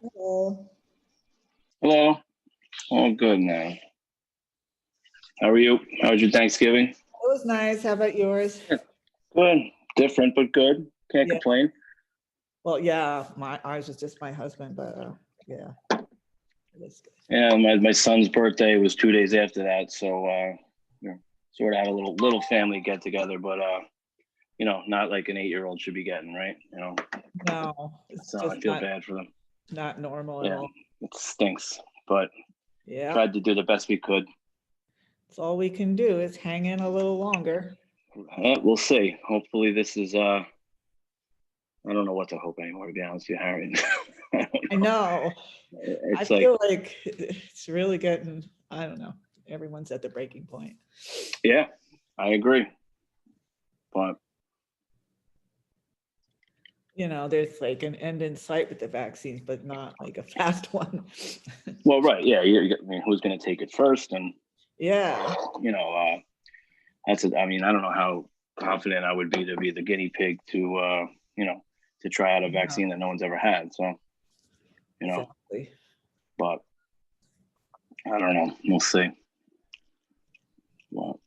Hello. Hello. All good now. How are you? How was your Thanksgiving? It was nice. How about yours? Good. Different, but good. Can't Yeah. complain. Well, yeah, ours was just my husband, but yeah, it was good. Yeah, my son's birthday was 2 days after that, so sort of had a little family get together, but not like an 8-year-old should be getting, right? No, it's So I just feel bad for them. not normal at Yeah, all. it stinks, but Yeah, tried to do the best we could. that's all we can do is hang in a little longer. We'll see. Hopefully, this is I don't know what to hope anymore, to be honest with you, Harry. I know. I It's like, feel like it's really getting, I don't know, everyone's at the breaking point. yeah, I agree. But There's like an end in sight with the vaccines, but not like a fast one. well, right, yeah. I mean, who's going to take it first? And Yeah, that's it. I mean, I don't know how confident I would be to be the guinea pig to try out a yeah, vaccine that no one's ever had. So, exactly. but I don't know. We'll see. Well,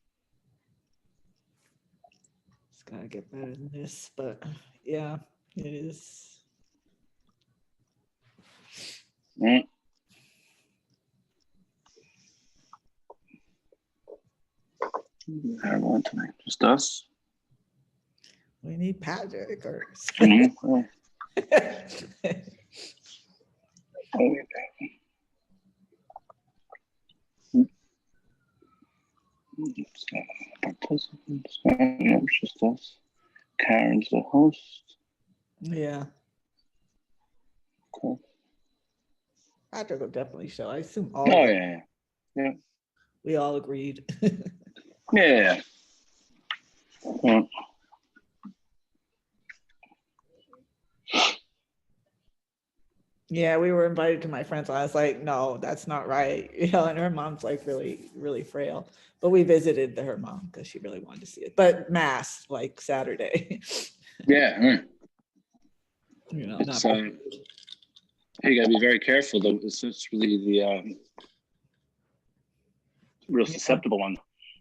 It's gotta get better than this, but yeah, it is. mm. Everyone tonight, just us. We need Patrick or Mm-hmm. Participants, it's just us. Karen's the host. yeah, Cool. Patrick will definitely show. I assume Oh all of us, yeah. we all agreed. Yeah. Well, Yeah, we were invited to my friend's. I was like, no, that's not right. And her mom's like really, really frail. But we visited her mom because she really wanted to see it. But mass like Saturday. yeah. Not It's you gotta be very careful though. It's really the real yeah. susceptible one.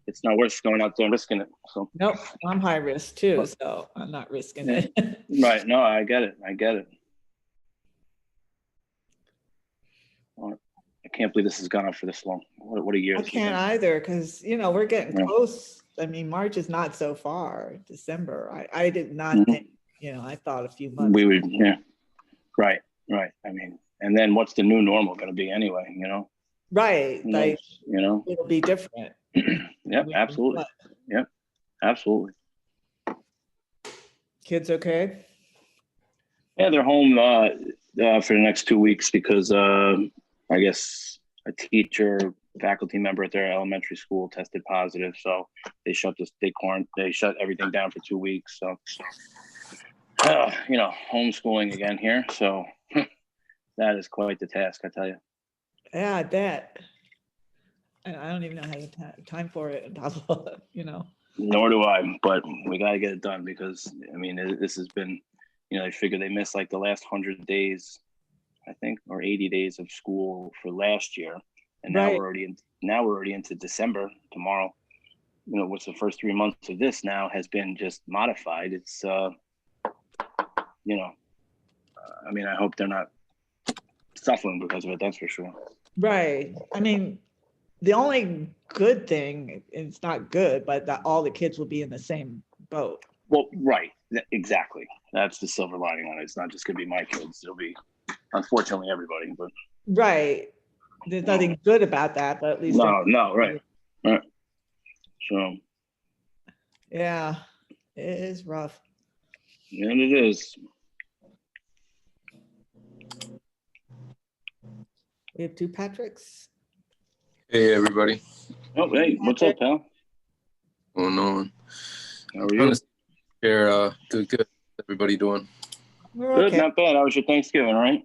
It's not worth going out there and risking it. So Nope, I'm high risk too, so I'm not risking yeah. it. Right. No, I get it. Well, I can't believe this has gone on for this long. What a year I this has can't been. either because we're getting Yeah. close. I mean, March is not so far. December, I did not Mhm. think. I thought a few months. We would, yeah. Right. I mean, and then what's the new normal going to be anyway? Right, Who like knows? it'll be different. Yep. Absolutely. Yep. Absolutely. Kids okay? Yeah, they're home for the next 2 weeks because I guess a teacher, faculty member at their elementary school tested positive, so they shut everything down for 2 weeks. So, homeschooling again here. So that is quite the task, I tell you. Yeah, I bet. I don't even know how to time for it. Nor do I, but we got to get it done because I mean this has been, they figure they missed like the last 100 days, I think, or 80 days of school for last year, and now Right. we're already into December tomorrow. What's the first 3 months of this now has been just modified. It's I mean, I hope they're not suffering because of it. That's for sure. Right. I mean, the only good thing, it's not good, but that all the kids will be in the same boat. Well, right, exactly. That's the silver lining on it. It's not just going to be my kids. It'll be, unfortunately, everybody. But right, there's nothing good about that, but at least no, right. So yeah, it is rough. and it is. We have two Patricks. Hey everybody. Oh, hey, what's up, pal? What's going on? How are you? Good. Everybody doing? We're Good, okay. not bad. How was your Thanksgiving, right?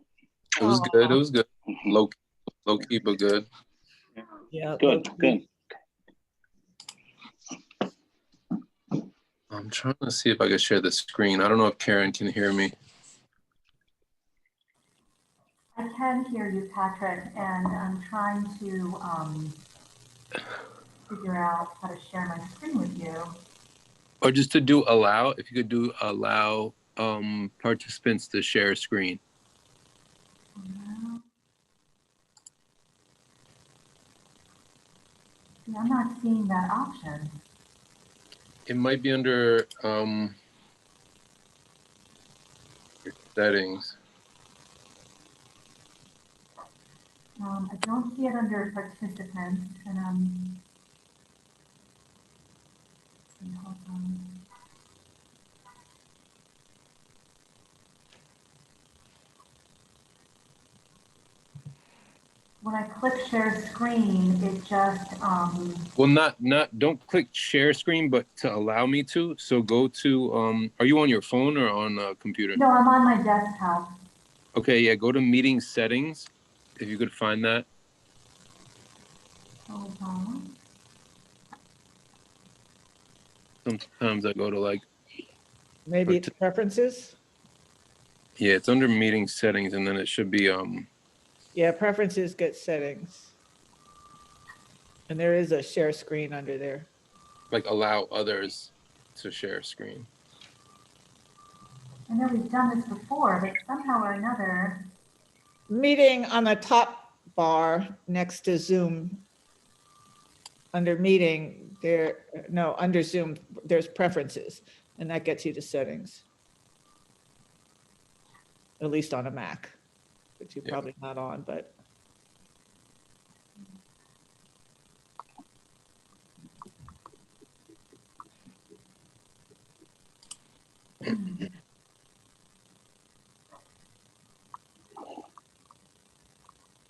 It was good. Low key, but good. Yeah. Good. I'm trying to see if I can share the screen. I don't know if Karen can hear me. I can hear you, Patrick, and I'm trying to figure out how to share my screen with you. Or just to do allow, if you could do allow participants to share screen. See, I'm not seeing that option. It might be under your settings. I don't see it under participants, and hold on. When I click share screen, it just Well, don't click share screen, but to allow me to. So go to are you on your phone or on a computer? No, I'm on my desktop. Okay, yeah, go to meeting settings if you could find that. Hold on. Sometimes I go to like, Maybe it's preferences. yeah, it's under meeting settings, and then it should be Yeah, preferences get settings. And there is a share screen under there. like allow others to share screen. I know we've done this before, but somehow or another. Meeting on the top bar next to Zoom. Under meeting there, no, under Zoom, there's preferences, and that gets you to settings. At least on a Mac, which you're probably not on, but.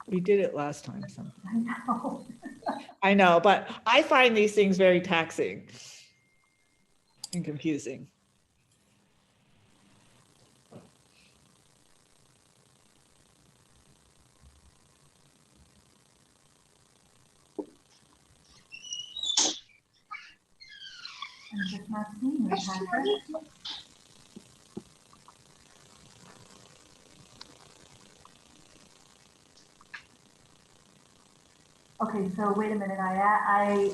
We did it last time. I know. I know, but I find these things very taxing and confusing. I'm just not seeing it, Patrick. Okay, so wait a minute. I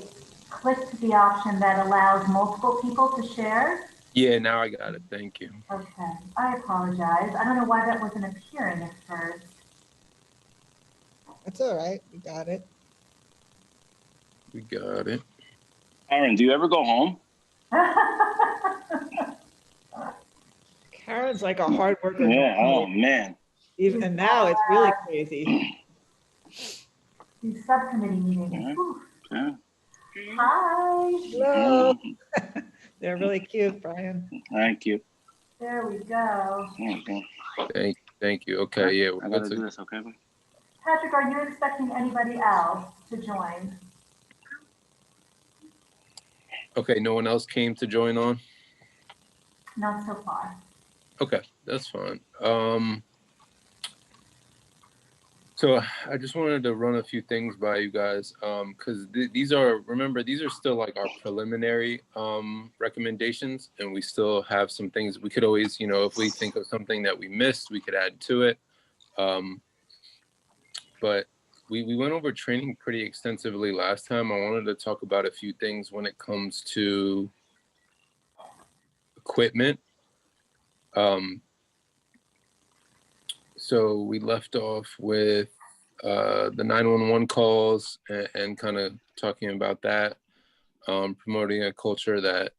clicked the option that allows multiple people to share. Yeah, now I got it. Thank you. Okay, I apologize. I don't know why that wasn't appearing at first. That's all right. We got it. We got it. Aaron, do you ever go home? Karen's like a hard worker. Yeah. Oh man. Even now, it's really crazy. These subcommittee meetings. Yeah. Hi. Hello. They're really cute, Brian. Thank you. There we go. Okay. Thank you. Okay, yeah, I gotta do this, okay? Patrick, are you expecting anybody else to join? Okay, no one else came to join on? Not so far. Okay, that's fine. So I just wanted to run a few things by you guys, because these are still like our preliminary recommendations, and we still have some things we could always, if we think of something that we missed, we could add to it. But we went over training pretty extensively last time. I wanted to talk about a few things when it comes to equipment. So we left off with the 911 calls and kind of talking about that, promoting a culture that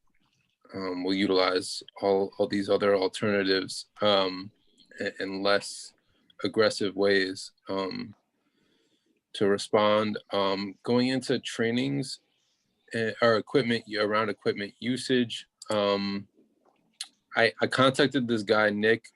will utilize all these other alternatives in less aggressive ways to respond. Going into trainings or equipment around equipment usage, I contacted this guy, Nick,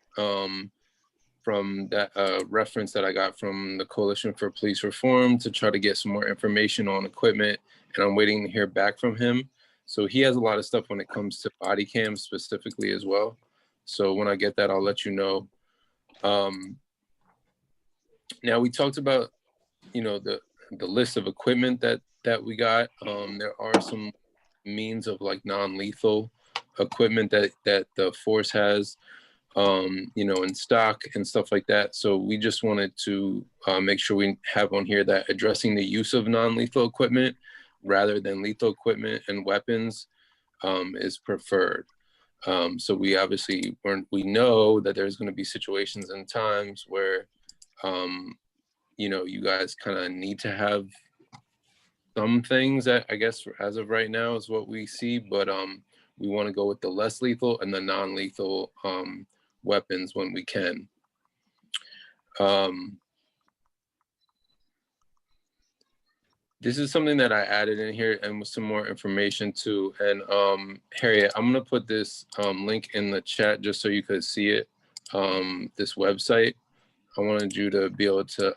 from that reference that I got from the Coalition for Police Reform to try to get some more information on equipment, and I'm waiting to hear back from him. So he has a lot of stuff when it comes to body cams specifically as well. So when I get that, I'll let you know. Now we talked about, the list of equipment that we got. There are some means of like non-lethal equipment that the force has. in stock and stuff like that. So we just wanted to make sure we have on here that addressing the use of non-lethal equipment rather than lethal equipment and weapons is preferred. So we obviously we know that there's going to be situations and times where, you guys kind of need to have some things that I guess as of right now is what we see, but we want to go with the less lethal and the non-lethal weapons when we can. This is something that I added in here and with some more information too. And Harriet, I'm gonna put this link in the chat just so you could see it, this website. I wanted you to be able to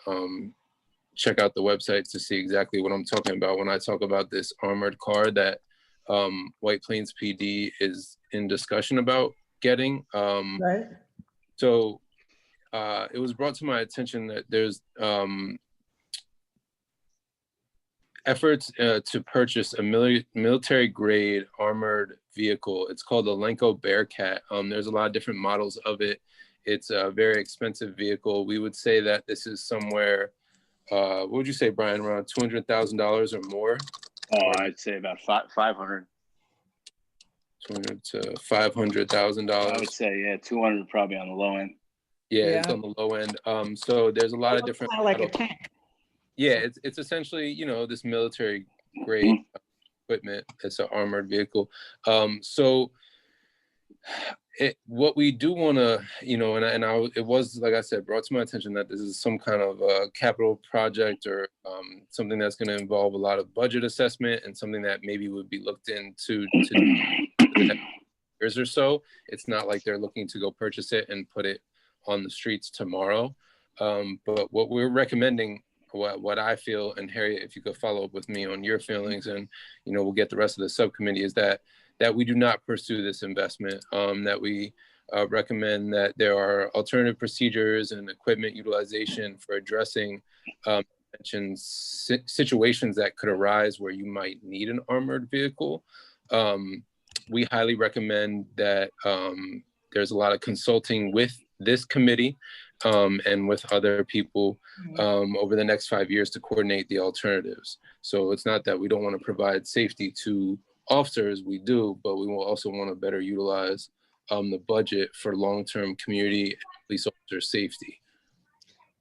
check out the website to see exactly what I'm talking about when I talk about this armored car that White Plains PD is in discussion about getting. Right. So it was brought to my attention that there's efforts to purchase a military grade armored vehicle. It's called the Lenko Bearcat. There's a lot of different models of it. It's a very expensive vehicle. We would say that this is somewhere, what would you say, Brian, around $200,000 or more? I'd say about 500. $200,000 to $500,000. I would say, yeah, 200 probably on the low end. Yeah, Yeah. it's on the low end. So there's a lot of different. Kind of like a tank. Yeah, it's essentially, this military grade equipment. It's an armored vehicle. So what we do want to, it was, like I said, brought to my attention that this is some kind of a capital project or something that's going to involve a lot of budget assessment and something that maybe would be looked into the next years or so. It's not like they're looking to go purchase it and put it on the streets tomorrow. But what we're recommending, what I feel, and Harriet, if you could follow up with me on your feelings, and we'll get the rest of the subcommittee, is that we do not pursue this investment, that we recommend that there are alternative procedures and equipment utilization for addressing situations that could arise where you might need an armored vehicle. We highly recommend that there's a lot of consulting with this committee and with other people over the next 5 years to coordinate the alternatives. So it's not that we don't want to provide safety to officers, we do, but we will also want to better utilize the budget for long-term community and police officer safety.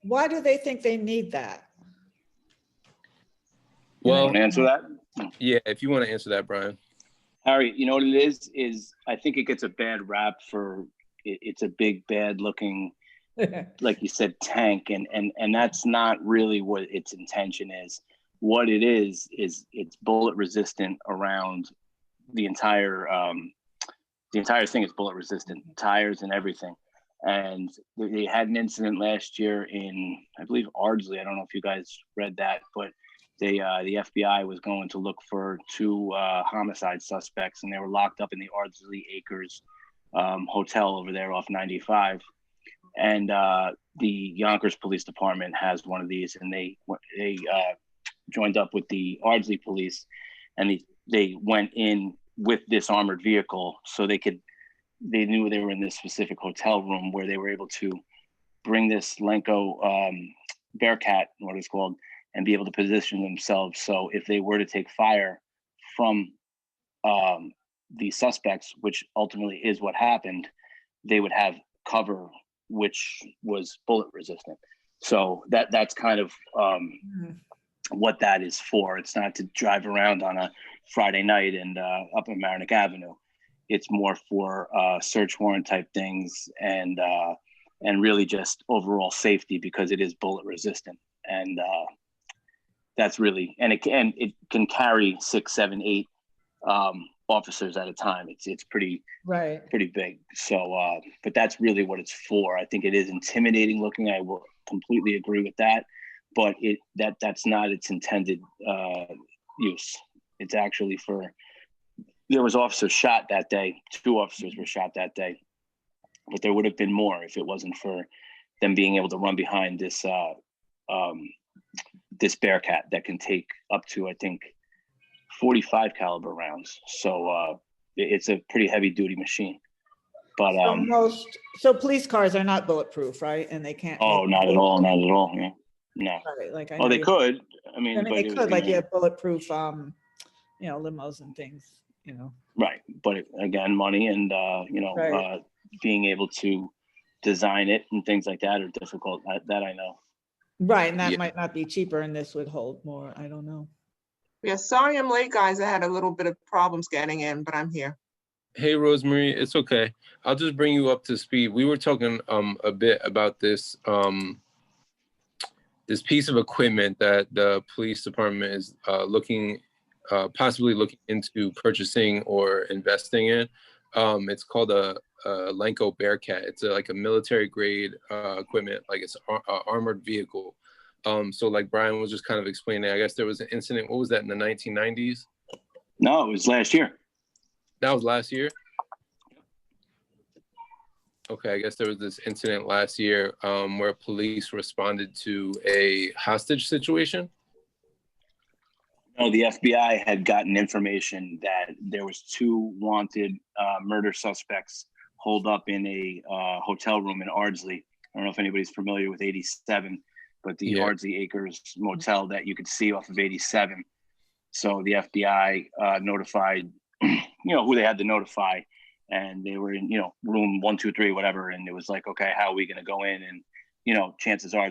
Why do they think they need that? Well, want to answer that? Yeah, if you want to answer that, Brian. Harry, you know what it is I think it gets a bad rap for it's a big, bad looking, like you said, tank. And that's not really what its intention is. What it is it's bullet resistant around the entire thing is bullet resistant, tires and everything. And they had an incident last year in, I believe, Ardsley. I don't know if you guys read that, but the FBI was going to look for 2 homicide suspects, and they were locked up in the Ardsley Acres hotel over there off 95. And the Yonkers Police Department has one of these, and they joined up with the Ardsley police, and they went in with this armored vehicle so they knew they were in this specific hotel room where they were able to bring this Lenko Bearcat, what it's called, and be able to position themselves. So if they were to take fire from the suspects, which ultimately is what happened, they would have cover, which was bullet resistant. So that's kind of what that is for. It's not to drive around on a Friday night and up on Marinick Avenue. It's more for search warrant type things and really just overall safety, because it is bullet resistant. And that's really, and it can carry 6, 7, 8 officers at a time. It's pretty big. So, but that's really what it's for. I think it is intimidating looking. I will completely agree with that, but that's not its intended use. It's actually there was officers shot that day. 2 officers were shot that day, but there would have been more if it wasn't for them being able to run behind this this Bearcat that can take up to, I think, 45 caliber rounds. So it's a pretty heavy duty machine. But, So police cars are not bulletproof, right? And they can't. oh, not at all, not at all, yeah, no. Right, like I Oh, know they you- could, I mean, but they it was could, like you gonna, have bulletproof, limos and things, right, but again, money and, Right. being able to design it and things like that are difficult, that I know. Right, and that Yeah. might not be cheaper and this would hold more, I don't know. Yeah, sorry I'm late, guys. I had a little bit of problems getting in, but I'm here. Hey, Rosemary, it's okay. I'll just bring you up to speed. We were talking a bit about this this piece of equipment that the police department is possibly looking into purchasing or investing in. It's called a Lenco Bearcat. It's like a military grade equipment, like it's an armored vehicle. So like Brian was just kind of explaining, I guess there was an incident. What was that, in the 1990s? No, it was last year. That was last year? Okay, I guess there was this incident last year where police responded to a hostage situation. No, the FBI had gotten information that there was 2 wanted murder suspects holed up in a hotel room in Ardsley. I don't know if anybody's familiar with 87, but the Yeah. Ardsley Acres motel that you could see off of 87. So the FBI notified, who they had to notify, and they were in, room 123, whatever. And it was like, okay, how are we going to go in? And, chances are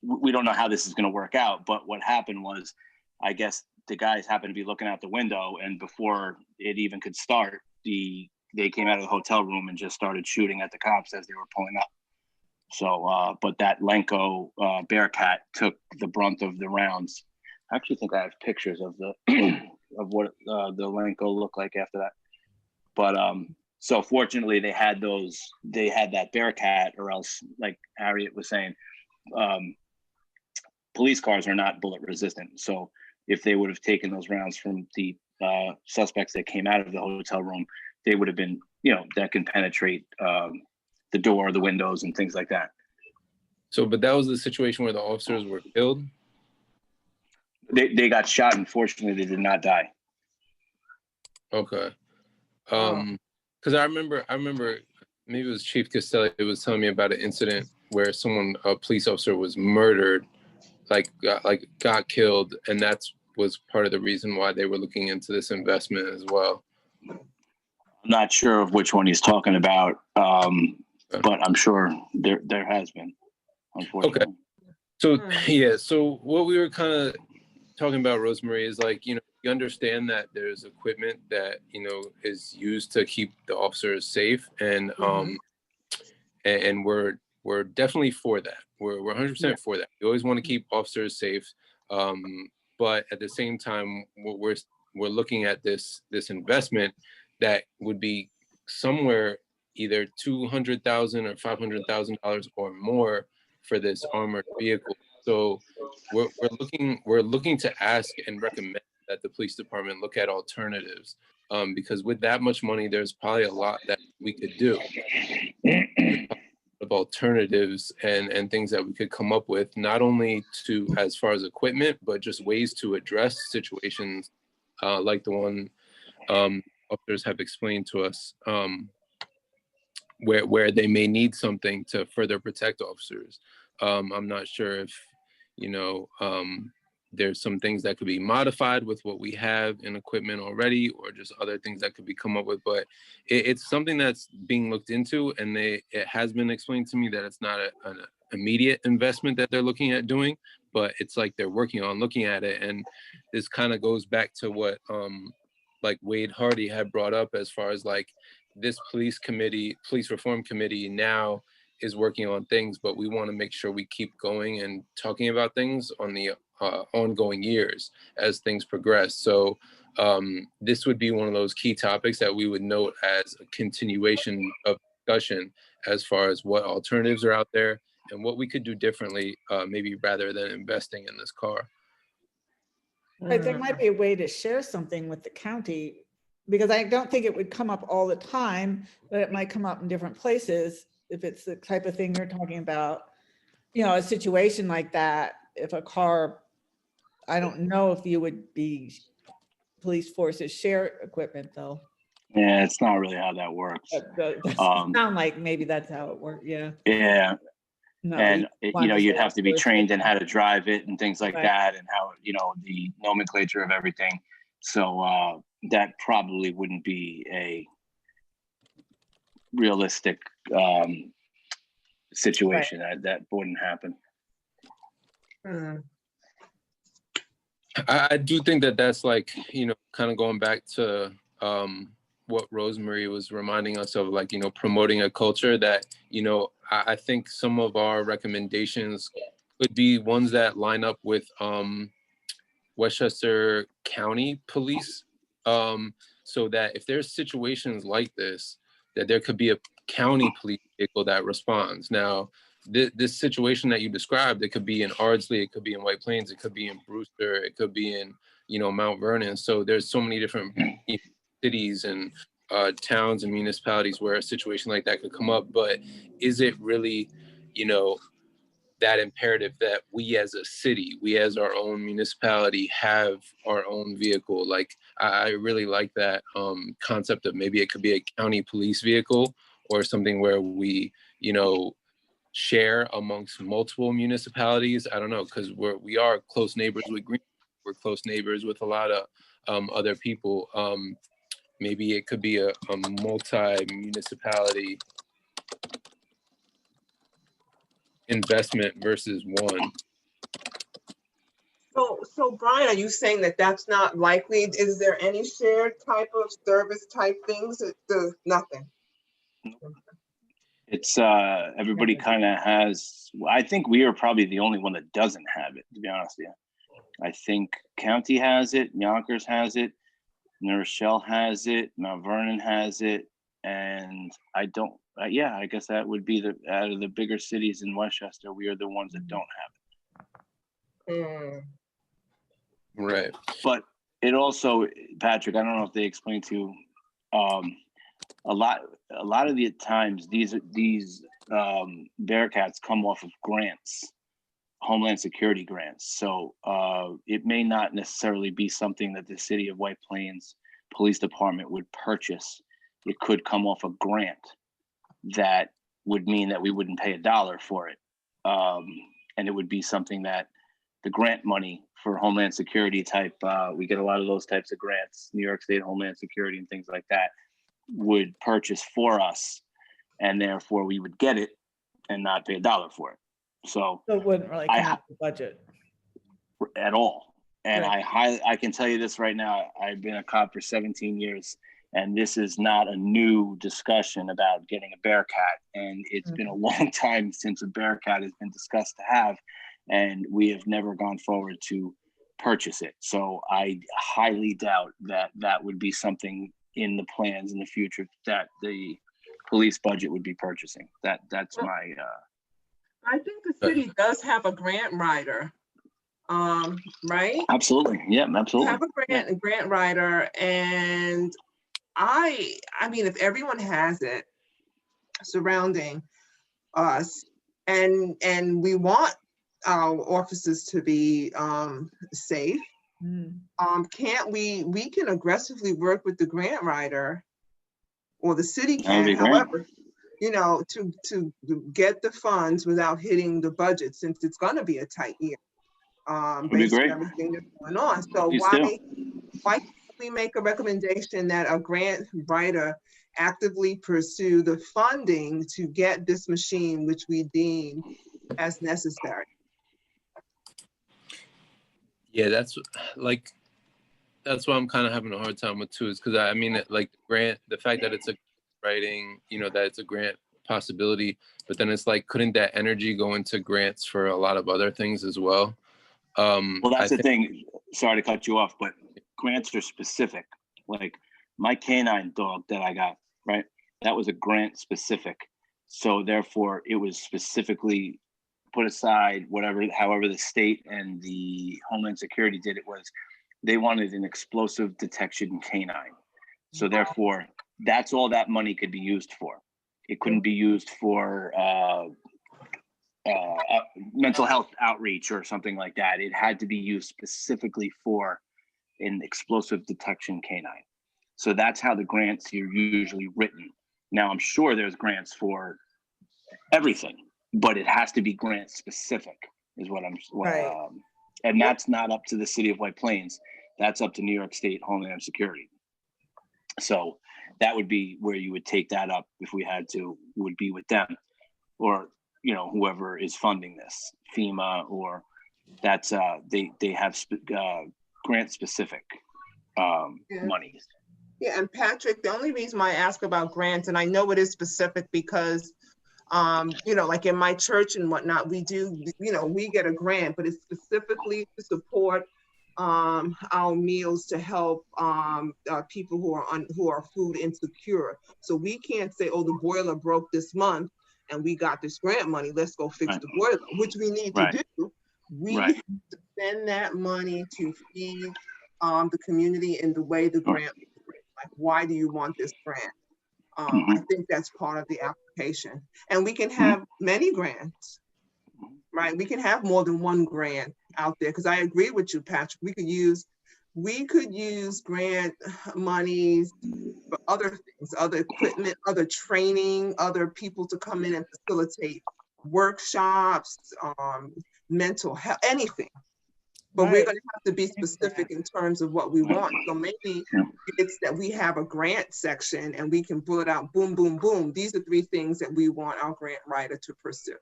we don't know how this is going to work out. But what happened was, I guess the guys happened to be looking out the window, and before it even could start, they came out of the hotel room and just started shooting at the cops as they were pulling up. So, but that Lenco Bearcat took the brunt of the rounds. I actually think I have pictures of the of what the Lenco looked like after that. But so fortunately, they had that Bearcat, or else, like Harriet was saying, police cars are not bullet resistant. So if they would have taken those rounds from the suspects that came out of the hotel room, they would have been, that can penetrate the door, the windows, and things like that. So, but that was the situation where the officers were killed? They got shot, and fortunately they did not die. Okay. Because I remember maybe it was Chief Castelli was telling me about an incident where a police officer was murdered, got killed, and was part of the reason why they were looking into this investment as well. I'm not sure of which one he's talking about, but I'm sure there has been, unfortunately. Okay. So yeah, so what we were kind of talking about, Rosemary, is you understand that there's equipment that is used to keep the officers safe, and and we're definitely for that. We're 100% for that. We always want to keep officers safe, but at the same time, we're looking at this investment that would be somewhere either $200,000 or $500,000 or more for this armored vehicle. So we're looking to ask and recommend that the police department look at alternatives, because with that much money, there's probably a lot that we could do of alternatives and things that we could come up with, not only to as far as equipment, but just ways to address situations like the one officers have explained to us, where they may need something to further protect officers. I'm not sure if there's some things that could be modified with what we have in equipment already, or just other things that could be come up with. But it's something that's being looked into, and it has been explained to me that it's not an immediate investment that they're looking at doing, but it's like they're working on looking at it. And this kind of goes back to what like Wade Hardy had brought up, as far as this police reform committee now is working on things, but we want to make sure we keep going and talking about things on the ongoing years as things progress. So this would be one of those key topics that we would note as a continuation of discussion, as far as what alternatives are out there and what we could do differently, maybe rather than investing in this car. Right, there might be a way to share something with the county, because I don't think it would come up all the time, but it might come up in different places. If it's the type of thing you're talking about, a situation like that, if a car, I don't know if you would be police forces share equipment though. Yeah, it's not really how that works. That Um, sound like maybe that's how it worked, yeah. Yeah, No, and want to you'd say have to be trained in jurisdiction. how to drive it and things like Right. that, and how the nomenclature of everything. So that probably wouldn't be a realistic situation. That wouldn't happen. Hmm. I do think that that's like, kind of going back to what Rosemary was reminding us of, like, promoting a culture that, I think some of our recommendations could be ones that line up with Westchester County Police, so that if there's situations like this, that there could be a county police vehicle that responds. Now, this situation that you described, it could be in Ardsley, it could be in White Plains, it could be in Brewster, it could be in, Mount Vernon. So there's so many different cities and towns and municipalities where a situation like that could come up. But is it really, that imperative that we as a city, we as our own municipality have our own vehicle? Like, I really like that concept of maybe it could be a county police vehicle or something where we, share amongst multiple municipalities. I don't know, because we are close neighbors with Green. We're close neighbors with a lot of other people. Maybe it could be a multi-municipality investment versus one. So Brian, are you saying that that's not likely? Is there any shared type of service type things? Nothing. It's everybody kind of has. I think we are probably the only one that doesn't have it, to be honest with you. I think County has it, Yonkers has it, New Rochelle has it, Mount Vernon has it, and I don't. Yeah, I guess that would be out of the bigger cities in Westchester, we are the ones that don't have it. Right. But it also, Patrick, I don't know if they explained to you, a lot of the times these Bearcats come off of grants, Homeland Security grants. So it may not necessarily be something that the city of White Plains Police Department would purchase. It could come off a grant that would mean that we wouldn't pay $1 for it. And it would be something that the grant money for Homeland Security type, we get a lot of those types of grants, New York State Homeland Security and things like that, would purchase for us, and therefore we would get it and not pay $1 for it. So it wouldn't really come out of the budget at all. And right. I can tell you this right now, I've been a cop for 17 years, and this is not a new discussion about getting a Bearcat. And it's been a long time since a Bearcat has been discussed to have, and we have never gone forward to purchase it. So I highly doubt that that would be something in the plans in the future that the police budget would be purchasing. That's my. I think the city does have a grant writer, right? Absolutely, yeah, absolutely. We have a grant writer, and I mean, if everyone has it surrounding us, and we want our officers to be safe, can't we can aggressively work with the grant writer, or the city can, however, to get the funds without hitting the budget, since it's going to be a tight year based on everything that's going on. So why can't we make a recommendation that a grant writer actively pursue the funding to get this machine, which we deem as necessary? Yeah, that's what I'm kind of having a hard time with too, is because I mean, like, the fact that it's a writing, that it's a grant possibility, but then it's like, couldn't that energy go into grants for a lot of other things as well? Well, that's the thing. Sorry to cut you off, but grants are specific. Like my canine dog that I got, right? That was a grant specific. So therefore it was specifically put aside, however the state and the Homeland Security did it, was they wanted an explosive detection canine. So therefore that's all that money could be used for. It couldn't be used for mental health outreach or something like that. It had to be used specifically for an explosive detection canine. So that's how the grants are usually written. Now, I'm sure there's grants for everything, but it has to be grant specific is what I'm, Right. and that's not up to the city of White Plains. That's up to New York State Homeland Security. So that would be where you would take that up if we had to, would be with them, or, you know, whoever is funding this, FEMA, or that's, they have grant specific monies. Yeah, and Patrick, the only reason why I ask about grants, and I know it is specific because, you know, like in my church and whatnot, we do, you know, we get a grant, but it's specifically to support our meals to help people who are food insecure. So we can't say, oh, the boiler broke this month and we got this grant money, let's go fix the boiler, which we need to do. We have to spend that money to feed the community in the way the grant, like, why do you want this grant? I think that's part of the application. And we can have many grants, right? We can have more than one grant out there, because I agree with you, Patrick. We could use grant monies for other things, other equipment, other training, other people to come in and facilitate workshops, mental health, anything. But we're going to have to be specific in terms of what we want. So maybe it's that we have a grant section and we can bullet out, boom, boom, boom. These are 3 things that we want our grant writer to pursue.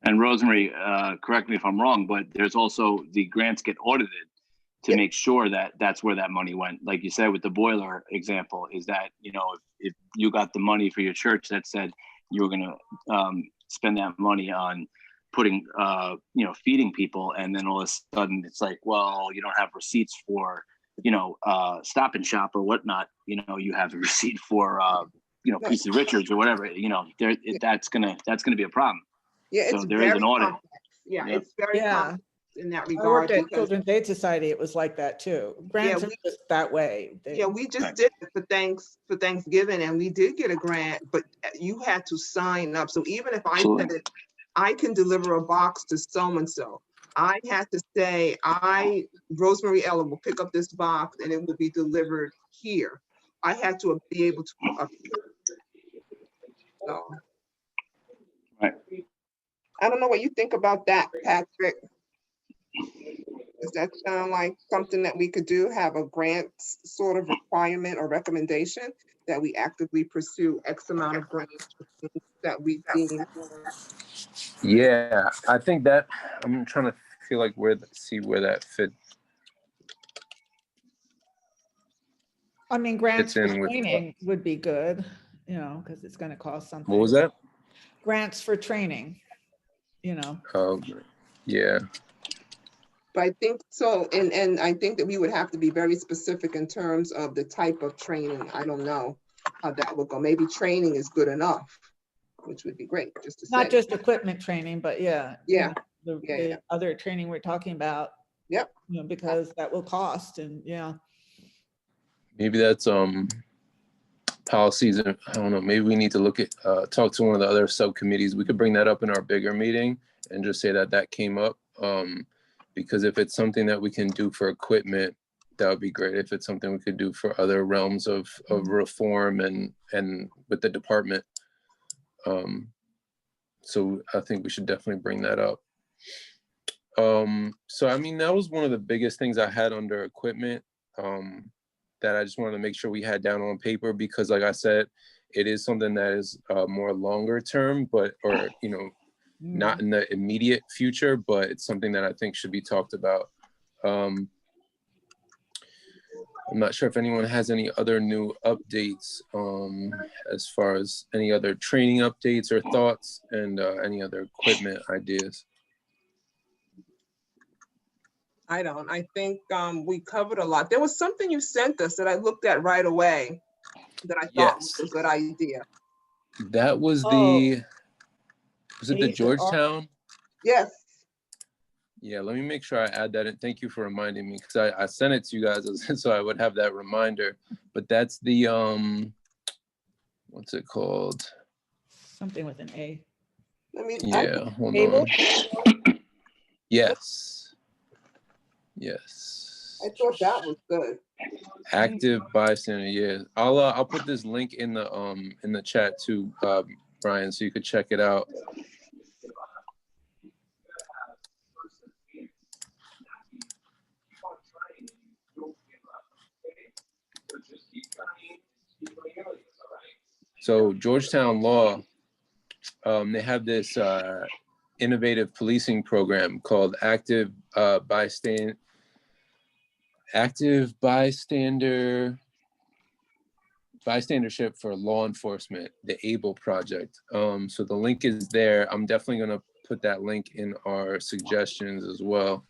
And Rosemary, correct me if I'm wrong, but there's also the grants get audited to make sure that that's where that money went. Like you said, with the boiler example, is that, you know, if you got the money for your church that said you were going to spend that money on putting, you know, feeding people, and then all of a sudden it's like, well, you don't have receipts for, you know, Stop and Shop or whatnot. You know, you have a receipt for, you know, Piece of Richards or whatever. You know, that's gonna be a problem. Yeah, it's so there is an audit. Complex. Yeah, it's very complex in that I regard. worked at Children's Aid Society. It was like that too. Grants are just that way. We just did it for Thanksgiving, and we did get a grant, but you had to sign up. So even if I said it, I can deliver a box to so-and-so, I had to say, Rosemary Ella, will pick up this box and it will be delivered here. I had to be able to. So. Right. I don't know what you think about that, Patrick. Does that sound like something that we could do? Have a grant sort of requirement or recommendation that we actively pursue X amount of grants that we deem. Yeah, I think that I'm trying to feel like see where that fit. I mean, grants for in with training would be good, you know, because it's going to cost something. What was that? Grants for training, you know. Yeah. But I think so, and I think that we would have to be very specific in terms of the type of training. I don't know how that would go. Maybe training is good enough, which would be great. Just to Not say. just equipment training, but you know, the other training we're talking about. Yep. You know, because that will cost, and Maybe that's policies. I don't know. Maybe we need to look at talk to one of the other subcommittees. We could bring that up in our bigger meeting and just say that came up. Because if it's something that we can do for equipment, that would be great. If it's something we could do for other realms of reform and with the department. So I think we should definitely bring that up. So, I mean, that was one of the biggest things I had under equipment that I just wanted to make sure we had down on paper, because like I said, it is something that is more longer term, or, you know, not in the immediate future, but it's something that I think should be talked about. I'm not sure if anyone has any other new updates as far as any other training updates or thoughts, and any other equipment ideas. I don't. I think we covered a lot. There was something you sent us that I looked at right away that I thought was a good idea. That was was it the Georgetown? Yes. Yeah, let me make sure I add that in. Thank you for reminding me, because I sent it to you guys so I would have that reminder. But that's the, what's it called? Something with an A. Hold on. Yes. I thought that was good. Active bystander. Yeah, I'll put this link in the chat too, Brian, so you could check it out. So Georgetown Law, they have this innovative policing program called Active Bystandership for Law Enforcement, the ABLE project. So the link is there. I'm definitely gonna put that link in our suggestions as well.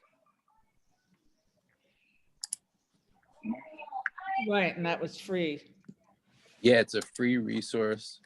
Right, and that was free. Yeah, it's a free resource.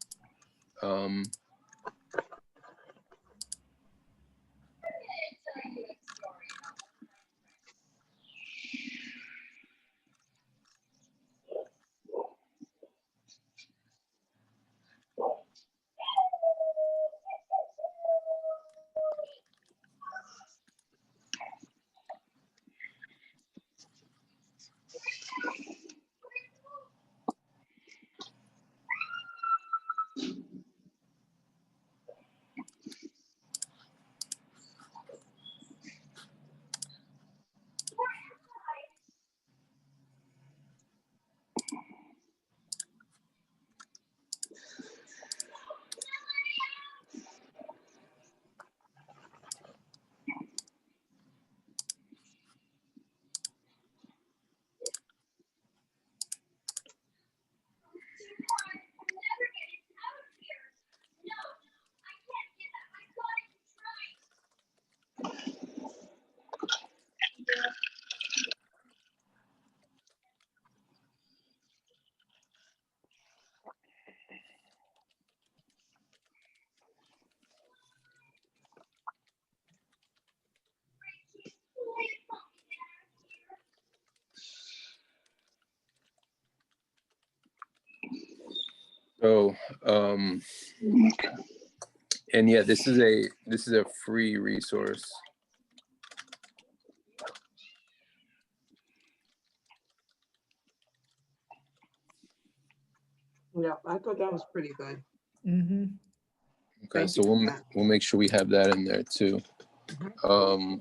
So, and yeah, this is a free resource. Yeah, I thought that was pretty good. Mm-hmm. Okay, Thank so you for that. we'll make sure we have that in there too. The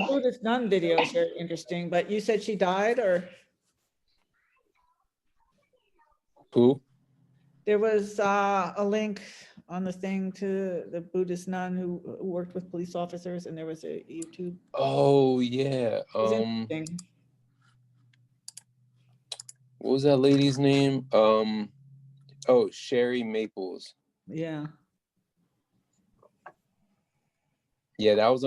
Buddhist nun video is very interesting, but you said she died, or Who? there was a link on the thing to the Buddhist nun who worked with police officers, and there was a YouTube. Oh yeah. It was interesting. What was that lady's name? Oh, Sherry Maples. Yeah. Yeah, that was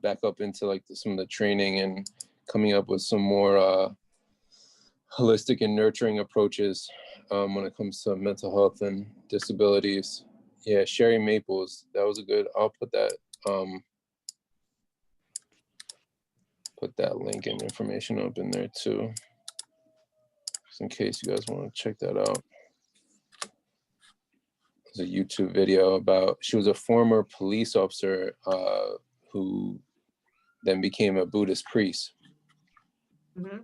back up into like some of the training and coming up with some more holistic and nurturing approaches when it comes to mental health and disabilities. Yeah, Sherry Maples, that was a good. I'll put that link and information up in there too, just in case you guys want to check that out. There's a YouTube video about, she was a former police officer who then became a Buddhist priest. Mm-hmm.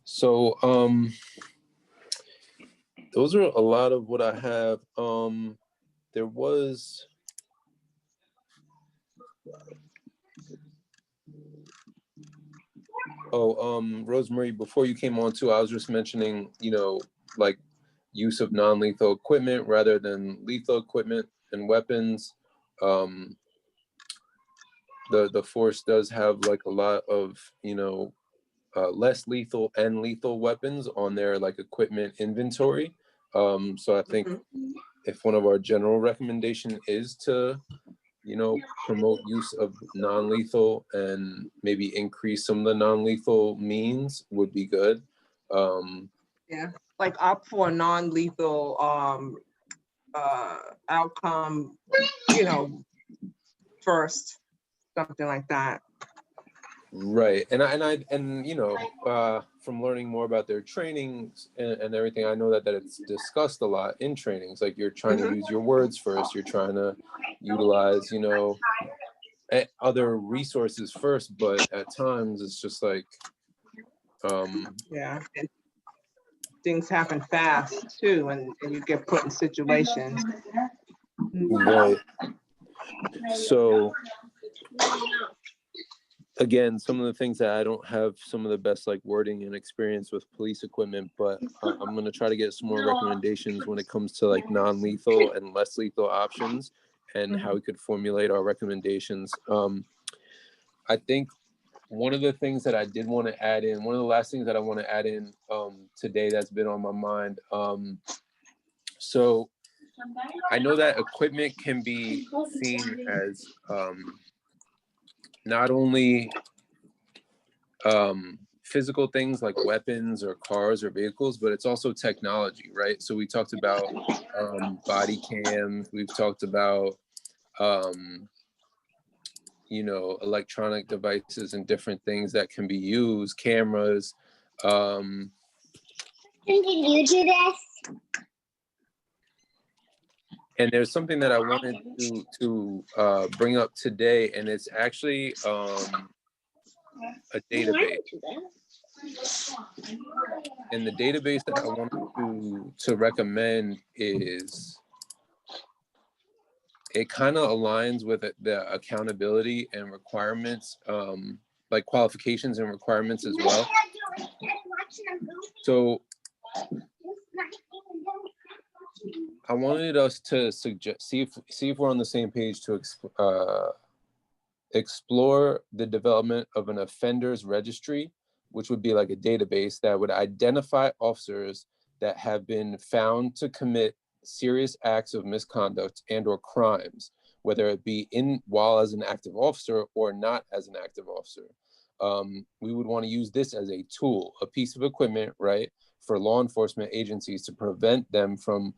So those are a lot of what I have. There was Rosemary, before you came on too, I was just mentioning, like use of non-lethal equipment rather than lethal equipment and weapons. The force does have like a lot of, less lethal and lethal weapons on their like equipment inventory. So I think if one of our general recommendation is to, promote use of non-lethal and maybe increase some of the non-lethal means would be good. Yeah, like opt for a non-lethal outcome, first, something like that. Right. And you know, from learning more about their trainings and everything, I know that it's discussed a lot in trainings. Like you're trying to use your words first. You're trying to utilize, you know, other resources first. But at times it's just like, Yeah. And things happen fast too, and you get put in situations. right. So again, some of the things that I don't have some of the best like wording and experience with police equipment, but I'm going to try to get some more recommendations when it comes to like non-lethal and less lethal options and how we could formulate our recommendations. I think one of the things that I did want to add in, one of the last things that I want to add in today that's been on my mind. So I know that equipment can be seen as not only physical things like weapons or cars or vehicles, but it's also technology, right? So we talked about body cams, we've talked about you know, electronic devices and different things that can be used, cameras. Can you do this? And there's something that I wanted to bring up today, and it's actually a database. And the database that I wanted to recommend is, it kind of aligns with the accountability and requirements, like qualifications and requirements as well. So I wanted us to suggest, see if we're on the same page to explore the development of an offenders registry, which would be like a database that would identify officers that have been found to commit serious acts of misconduct and or crimes, whether it be while as an active officer or not as an active officer. We would want to use this as a tool, a piece of equipment, right, for law enforcement agencies to prevent them from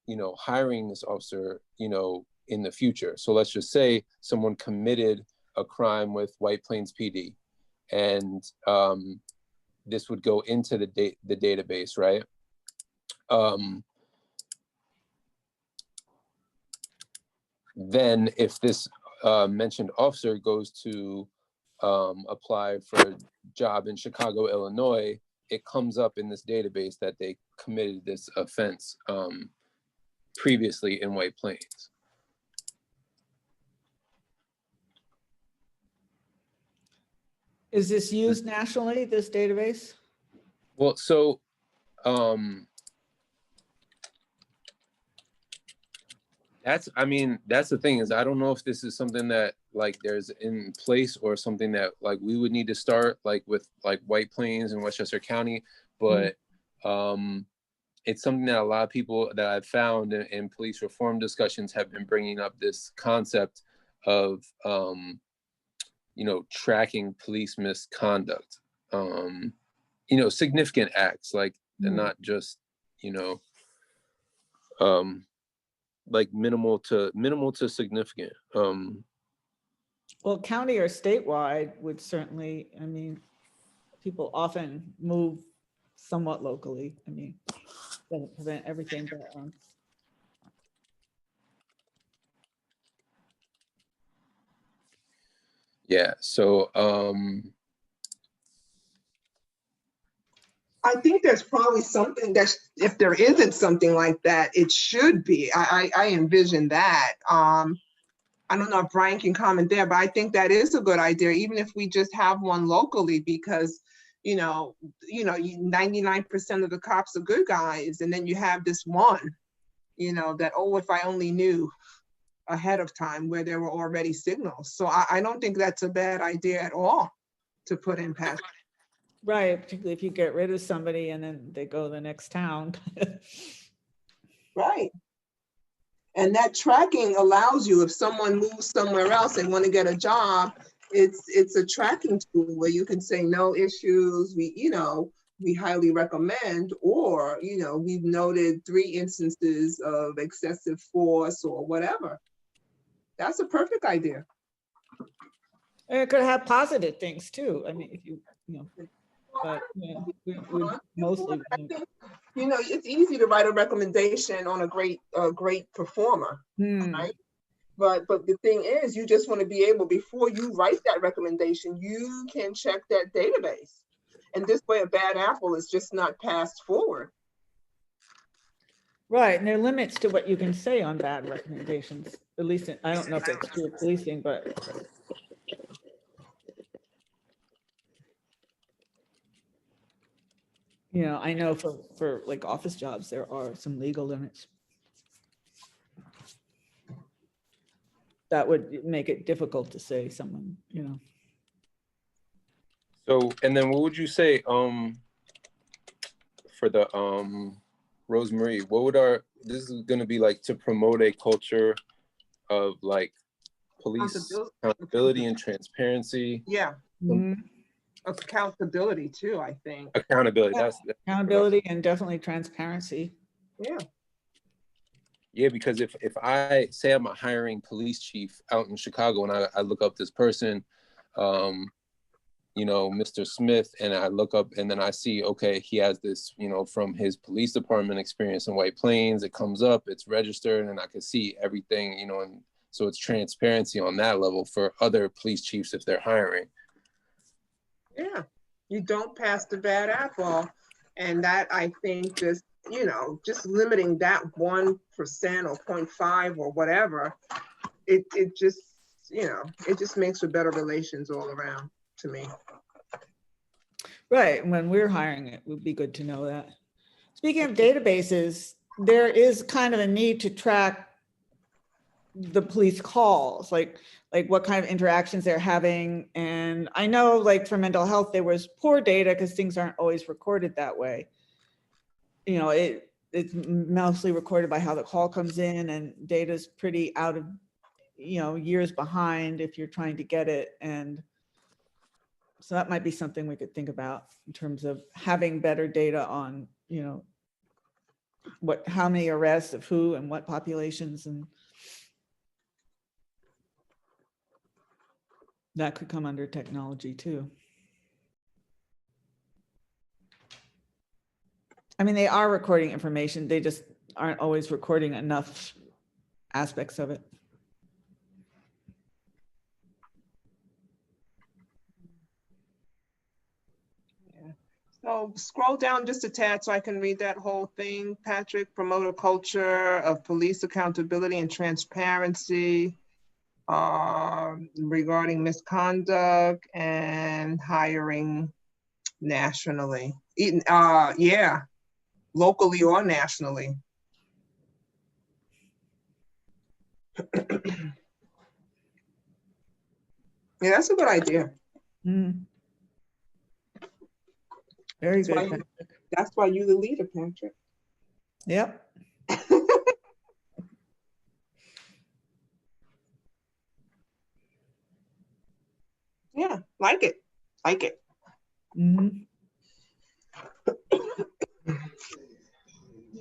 you know, hiring this officer, you know, in the future. So let's just say someone committed a crime with White Plains PD, and this would go into the database, right? Then if this mentioned officer goes to apply for a job in Chicago, Illinois, it comes up in this database that they committed this offense previously in White Plains. Is this used nationally, this database? Well, so I mean, that's the thing, is I don't know if this is something that like there's in place or something that like we would need to start like with like White Plains and Westchester County, but it's something that a lot of people that I've found in police reform discussions have been bringing up, this concept of you know, tracking police misconduct, you know, significant acts, like not just, you know, like minimal to significant. Well, county or statewide would certainly, I mean, people often move somewhat locally. I mean, doesn't prevent everything, but yeah, so I think there's probably something that, if there isn't something like that, it should be. I envision that. I don't know if Brian can comment there, but I think that is a good idea, even if we just have one locally, because, you know, 99% of the cops are good guys. And then you have this one, you know, that, oh, if I only knew ahead of time, where there were already signals. So I don't think that's a bad idea at all to put in past. right, particularly if you get rid of somebody and then they go to the next town. Right. And that tracking allows you, if someone moves somewhere else and want to get a job, it's a tracking tool where you can say no issues, we highly recommend, or, we've noted 3 instances of excessive force or whatever. That's a perfect idea. And it could have positive things too. I mean, if you know, but yeah, we mostly. I think, you know, it's easy to write a recommendation on a great performer, right? But the thing is, you just want to be able, before you write that recommendation, you can check that database. And this way a bad apple is just not passed forward. Right, and there are limits to what you can say on bad recommendations, at least, I don't know if it's true of policing, but. You know, I know for like office jobs, there are some legal limits. That would make it difficult to say someone, you know. So, and then what would you say, for the, Rosemary, what would this is gonna be like to promote a culture of like police accountability and transparency. Yeah. Mhm. Accountability too, I think. Accountability, Yeah. that's Accountability and definitely transparency. Yeah. Yeah, because if I say I'm a hiring police chief out in Chicago and I look up this person, you know, Mr. Smith, and I look up and then I see, okay, he has this, you know, from his police department experience in White Plains, it comes up, it's registered, and I can see everything, you know, and so it's transparency on that level for other police chiefs if they're hiring. Yeah, you don't pass the bad apple. And that, I think, just, you know, just limiting that 1% or 0.5 or whatever, it just, you know, it just makes for better relations all around to me. Right, when we're hiring, it would be good to know that. Speaking of databases, there is kind of a need to track the police calls, like what kind of interactions they're having. And I know like for mental health, there was poor data because things aren't always recorded that way. You know, it's mostly recorded by how the call comes in, and data's pretty out of, you know, years behind if you're trying to get it. And so that might be something we could think about in terms of having better data on, you know, how many arrests of who and what populations, and that could come under technology too. I mean, they are recording information. They just aren't always recording enough aspects of it. Yeah. So scroll down just a tad so I can read that whole thing. Patrick, promote a culture of police accountability and transparency regarding misconduct and hiring nationally. Yeah, locally or nationally. Yeah, that's a good idea. Mm. Very That's good. That's why you're the leader, Patrick. Yep. Yeah, like it. Like it. Mm-hmm.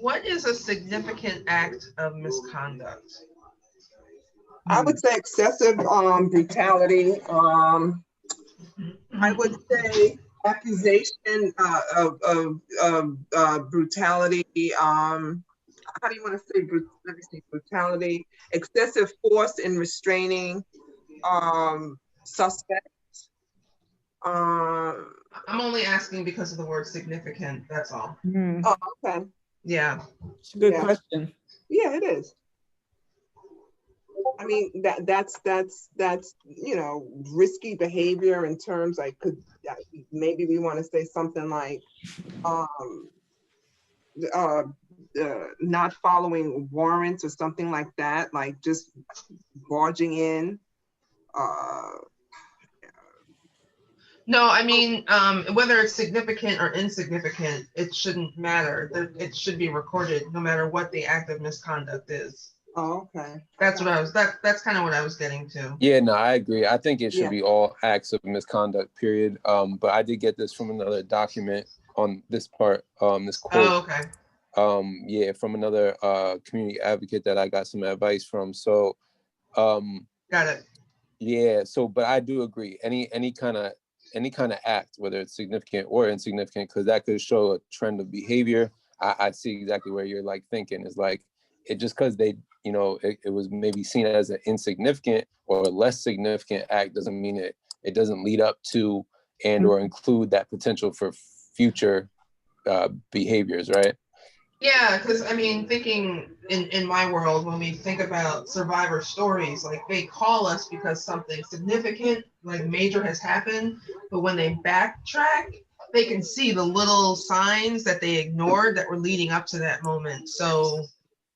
What is a significant act of misconduct? I would say excessive brutality. I would say accusation of brutality. How do you want to say? Let me see. Brutality, excessive force in restraining suspects. I'm only asking because of the word significant, that's all. Mm. Oh, okay. Yeah. It's a good Yeah. question. Yeah, it is. I mean, that's you know, risky behavior in terms, like, maybe we want to say something like not following warrants or something like that, like just barging in. No, I mean, whether it's significant or insignificant, it shouldn't matter. It should be recorded no matter what the act of misconduct is. Oh, okay. That's what I was, that's kind of what I was getting to. Yeah, no, I agree. I think it should Yeah. be all acts of misconduct, period. But I did get this from another document on this part, this quote. Oh, okay. Yeah, from another community advocate that I got some advice from. So Got it. Yeah, so but I do agree. Any kind of act, whether it's significant or insignificant, because that could show a trend of behavior. I see exactly where you're like thinking is like it just because they, you know, it was maybe seen as an insignificant or less significant act doesn't mean it doesn't lead up to and or include that potential for future behaviors, right? Yeah, because I mean, thinking in my world, when we think about survivor stories, like they call us because something significant, like major has happened, but when they backtrack, they can see the little signs that they ignored that were leading up to that moment. So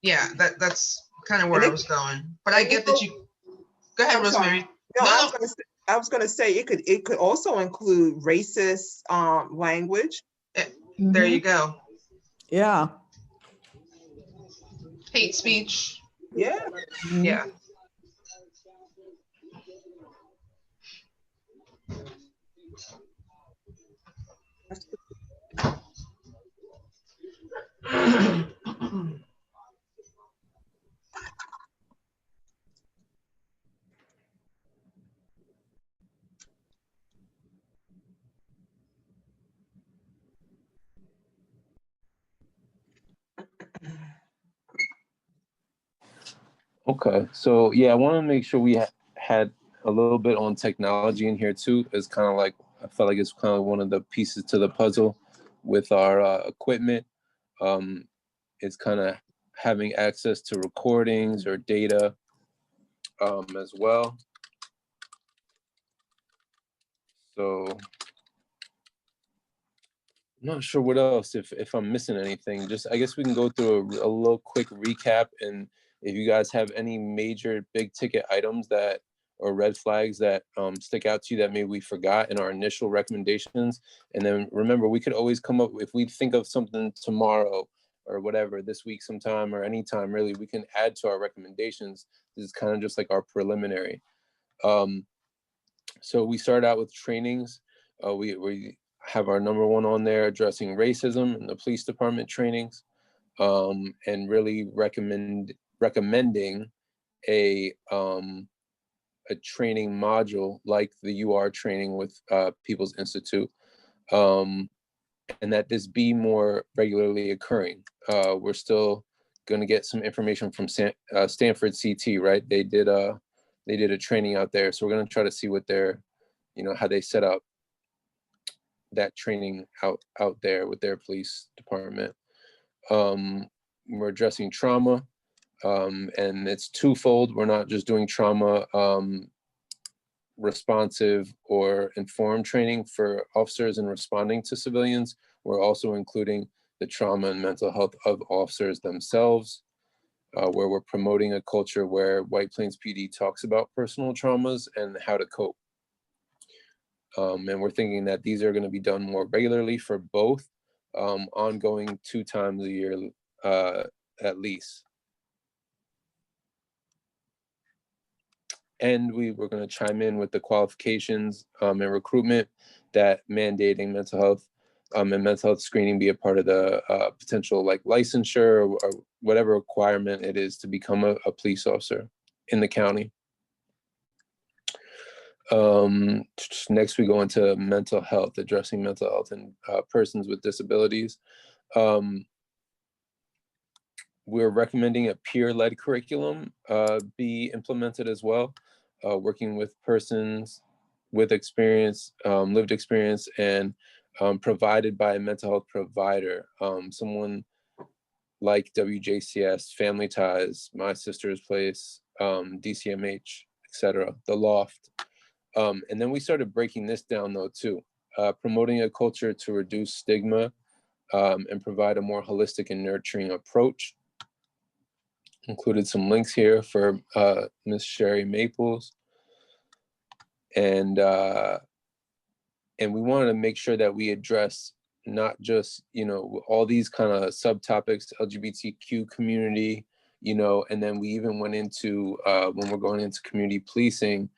yeah, that's kind of where And I it, was going. But I and get that you go ahead, I'm sorry. Rosemary. No, No, I no. was gonna say, it could also include racist language. There you go. Yeah. Hate speech. Yeah. Yeah. Okay, so yeah, I want to make sure we had a little bit on technology in here too. It's kind of like I felt like it's kind of one of the pieces to the puzzle with our equipment. It's kind of having access to recordings or data as well. So I'm not sure what else if I'm missing anything. Just I guess we can go through a little quick recap, and if you guys have any major big ticket items that or red flags that stick out to you that maybe we forgot in our initial recommendations. And then remember, we could always come up if we think of something tomorrow or whatever this week sometime or anytime really, we can add to our recommendations. This is kind of just like our preliminary. So we start out with trainings. We have our number one on there, addressing racism in the police department trainings, and really recommending a training module like the UR training with People's Institute, and that this be more regularly occurring. We're still going to get some information from Stanford CT, right? They did a training out there, so we're going to try to see what their, you know, how they set up that training out there with their police department. We're addressing trauma, and it's twofold. We're not just doing trauma responsive or informed training for officers in responding to civilians. We're also including the trauma and mental health of officers themselves, where we're promoting a culture where White Plains PD talks about personal traumas and how to cope. And we're thinking that these are going to be done more regularly for both, ongoing 2 times a year at least. And we were going to chime in with the qualifications and recruitment that mandating mental health and mental health screening be a part of the potential like licensure or whatever requirement it is to become a police officer in the county. Next, we go into mental health, addressing mental health in persons with disabilities. We're recommending a peer-led curriculum be implemented as well, working with persons with experience, lived experience, and provided by a mental health provider, someone like WJCS, Family Ties, My Sister's Place, DCMH, etc., The Loft. And then we started breaking this down though too, promoting a culture to reduce stigma and provide a more holistic and nurturing approach. Included some links here for Miss Sherry Maples. And we wanted to make sure that we address not just, you know, all these kind of subtopics, LGBTQ community, you know, and then we even went into when we're going into community policing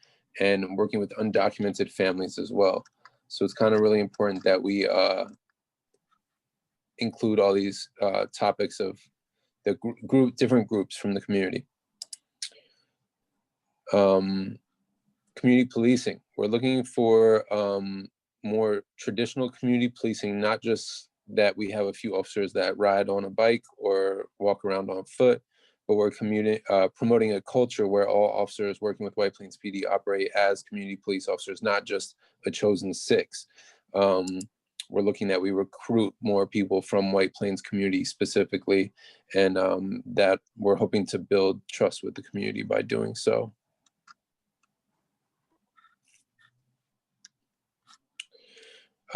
and working with undocumented families as well. So it's kind of really important that we include all these topics of the different groups from the community. community policing. We're looking for more traditional community policing, not just that we have a few officers that ride on a bike or walk around on foot, but we're promoting a culture where all officers working with White Plains PD operate as community police officers, not just a chosen six. We're looking that we recruit more people from White Plains community specifically, and that we're hoping to build trust with the community by doing so.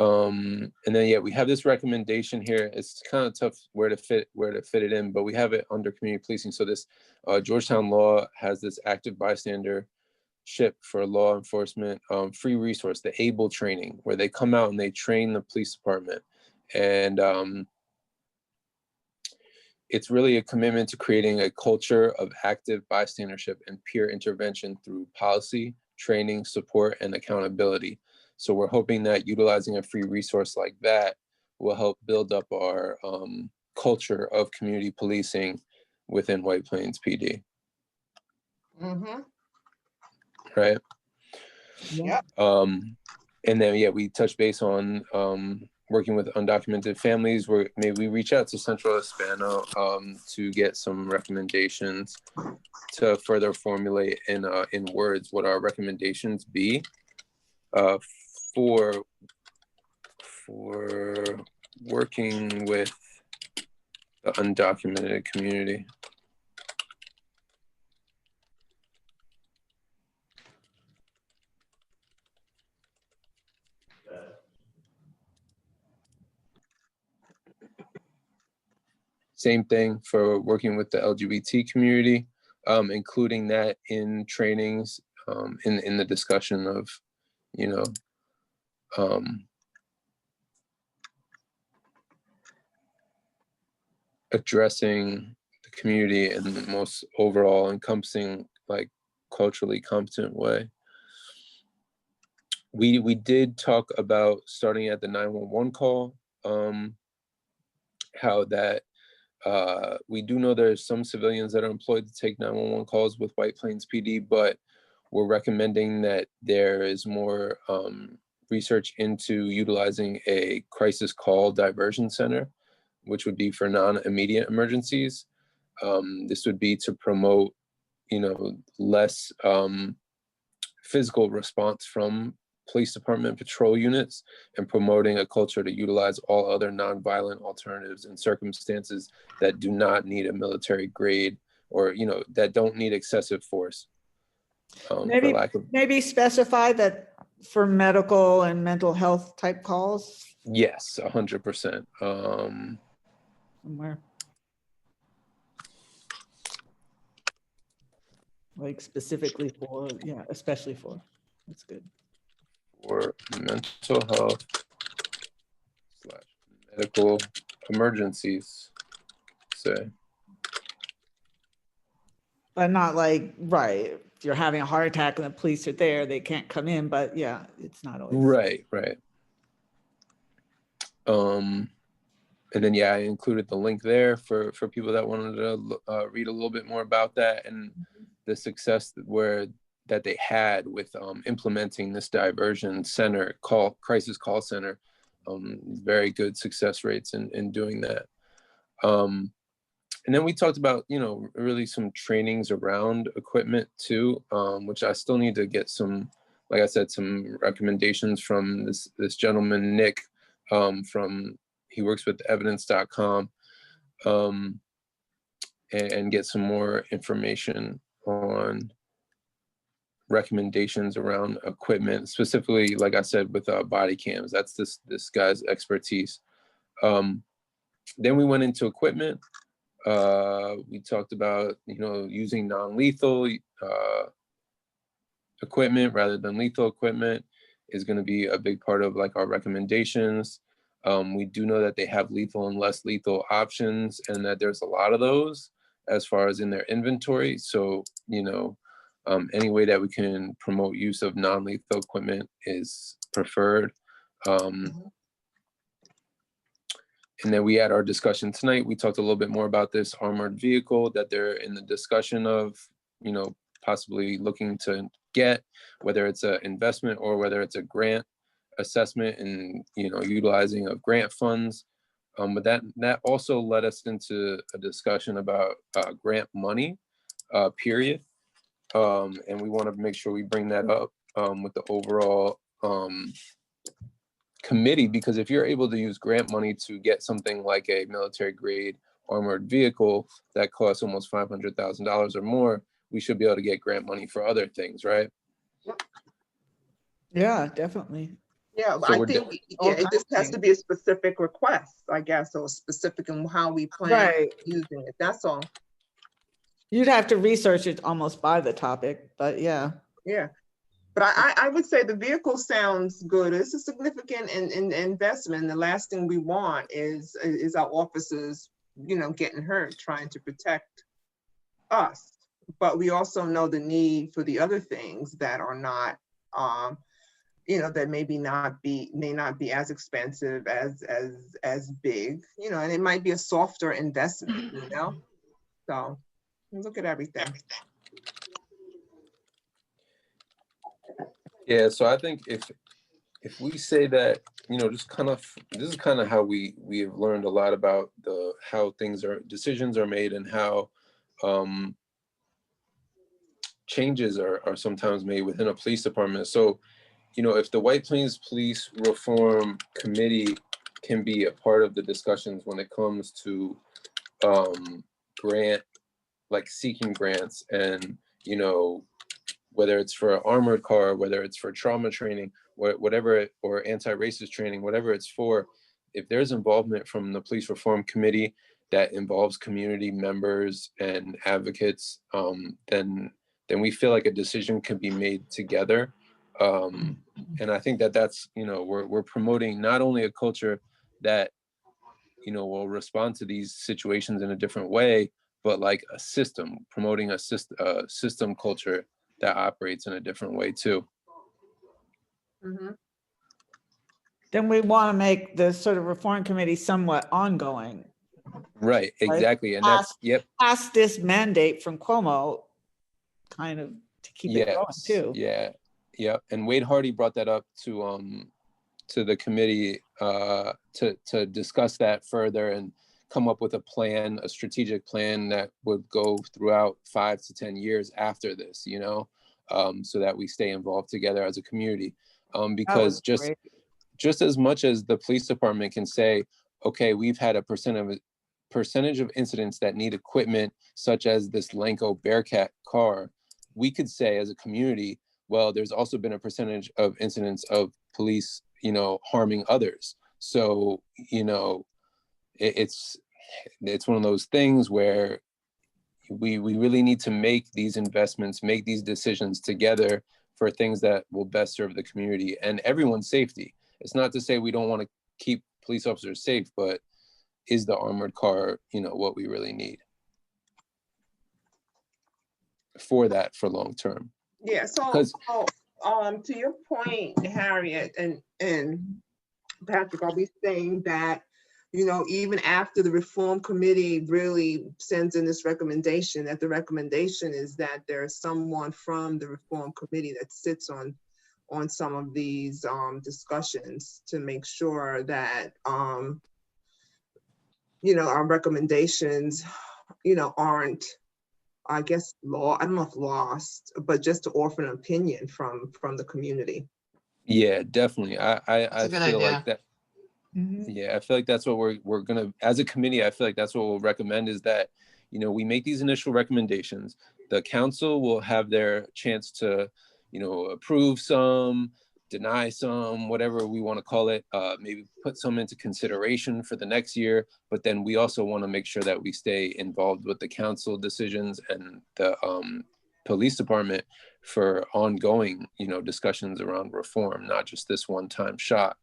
And then, yeah, we have this recommendation here. It's kind of tough where to fit it in, but we have it under community policing. So this Georgetown Law has this active bystandership for law enforcement free resource, the ABLE training, where they come out and they train the police department. And it's really a commitment to creating a culture of active bystandership and peer intervention through policy, training, support, and accountability. So we're hoping that utilizing a free resource like that will help build up our culture of community policing within White Plains PD. Mm-hmm. Right? Yep. And then, yeah, we touch base on working with undocumented families, where maybe we reach out to Central Hispano to get some recommendations to further formulate in words what our recommendations be for working with the undocumented community. Same thing for working with the LGBT community, including that in trainings, in the discussion of, you know, addressing the community in the most overall encompassing, like, culturally competent way. We did talk about starting at the 911 call, how that we do know there's some civilians that are employed to take 911 calls with White Plains PD, but we're recommending that there is more research into utilizing a crisis call diversion center, which would be for non-immediate emergencies. This would be to promote, you know, less physical response from police department patrol units, and promoting a culture to utilize all other nonviolent alternatives in circumstances that do not need a military grade, or, you know, that don't need excessive force. Maybe specify that for medical and mental health type calls. Yes, 100%. Somewhere. Like specifically for, yeah, especially for, that's good. For mental health / medical emergencies, say. But not like, right, if you're having a heart attack and the police are there, they can't come in, but yeah, it's not always. Right. And then, yeah, I included the link there for people that wanted to read a little bit more about that and the success that they had with implementing this diversion center crisis call center. Very good success rates in doing that. And then we talked about, you know, really some trainings around equipment too, which I still need to get some, like I said, some recommendations from this gentleman, Nick, he works with evidence.com, and get some more information on recommendations around equipment, specifically, like I said, with body cams. That's this guy's expertise. Then we went into equipment. We talked about, you know, using non-lethal equipment rather than lethal equipment is going to be a big part of, like, our recommendations. We do know that they have lethal and less lethal options, and that there's a lot of those as far as in their inventory. So, you know, any way that we can promote use of non-lethal equipment is preferred. And then we had our discussion tonight. We talked a little bit more about this armored vehicle that they're in the discussion of, you know, possibly looking to get, whether it's an investment or whether it's a grant assessment and, you know, utilizing of grant funds. But that also led us into a discussion about grant money, period. And we want to make sure we bring that up with the overall committee, because if you're able to use grant money to get something like a military grade armored vehicle that costs almost $500,000 or more, we should be able to get grant money for other things, right? Yeah, definitely. Yeah, So I we're think, all yeah, it just kinds has of to be a specific request, I guess, or specific in how we plan on Right. using it. That's all. You'd have to research it almost by the topic, but yeah. Yeah. But I would say the vehicle sounds good. It's a significant investment. The last thing we want is our officers, you know, getting hurt trying to protect us. But we also know the need for the other things that are not, you know, that may not be as expensive as big, you know, and it might be a softer investment, you know. So look at everything. Yeah, so I think if we say that, you know, just kind of, this is kind of how we have learned a lot about how decisions are made and how changes are sometimes made within a police department. So, you know, if the White Plains Police Reform Committee can be a part of the discussions when it comes to seeking grants, and, you know, whether it's for an armored car, whether it's for trauma training, whatever, or anti-racist training, whatever it's for, if there's involvement from the Police Reform Committee that involves community members and advocates, then we feel like a decision can be made together. And I think that's, you know, we're promoting not only a culture that, you know, will respond to these situations in a different way, but like a system, promoting a system culture that operates in a different way too. Mm-hmm. Then we want to make the sort of reform committee somewhat ongoing. Right, exactly. And Past- that's, yep. Past this mandate from Cuomo, kind of to keep it going too. Yeah, yeah. And Wade Hardy brought that up to the committee to discuss that further and come up with a plan, a strategic plan that would go throughout 5 to 10 years after this, you know, so that we stay involved together as a community. Because just as much as the police department can say, okay, we've had a percentage of incidents that need equipment, such as this Lenko Bearcat car, we could say as a community, well, there's also been a percentage of incidents of police, you know, harming others. So, you know, it's one of those things where we really need to make these investments, make these decisions together for things that will best serve the community and everyone's safety. It's not to say we don't want to keep police officers safe, but is the armored car, you know, what we really need for long term? Yeah, so to your point, Harriet and Patrick, are we saying that, you know, even after the reform committee really sends in this recommendation, that the recommendation is that there's someone from the reform committee that sits on some of these discussions to make sure that, you know, our recommendations, you know, aren't, I guess, I don't know if lost, but just to offer an opinion from the community. Yeah, definitely. I feel like that. Mm-hmm. Yeah, I feel like that's what we're gonna, as a committee, I feel like that's what we'll recommend, is that, you know, we make these initial recommendations. The council will have their chance to, you know, approve some, deny some, whatever we want to call it, maybe put some into consideration for the next year. But then we also want to make sure that we stay involved with the council decisions and the police department for ongoing, you know, discussions around reform, not just this one-time shot.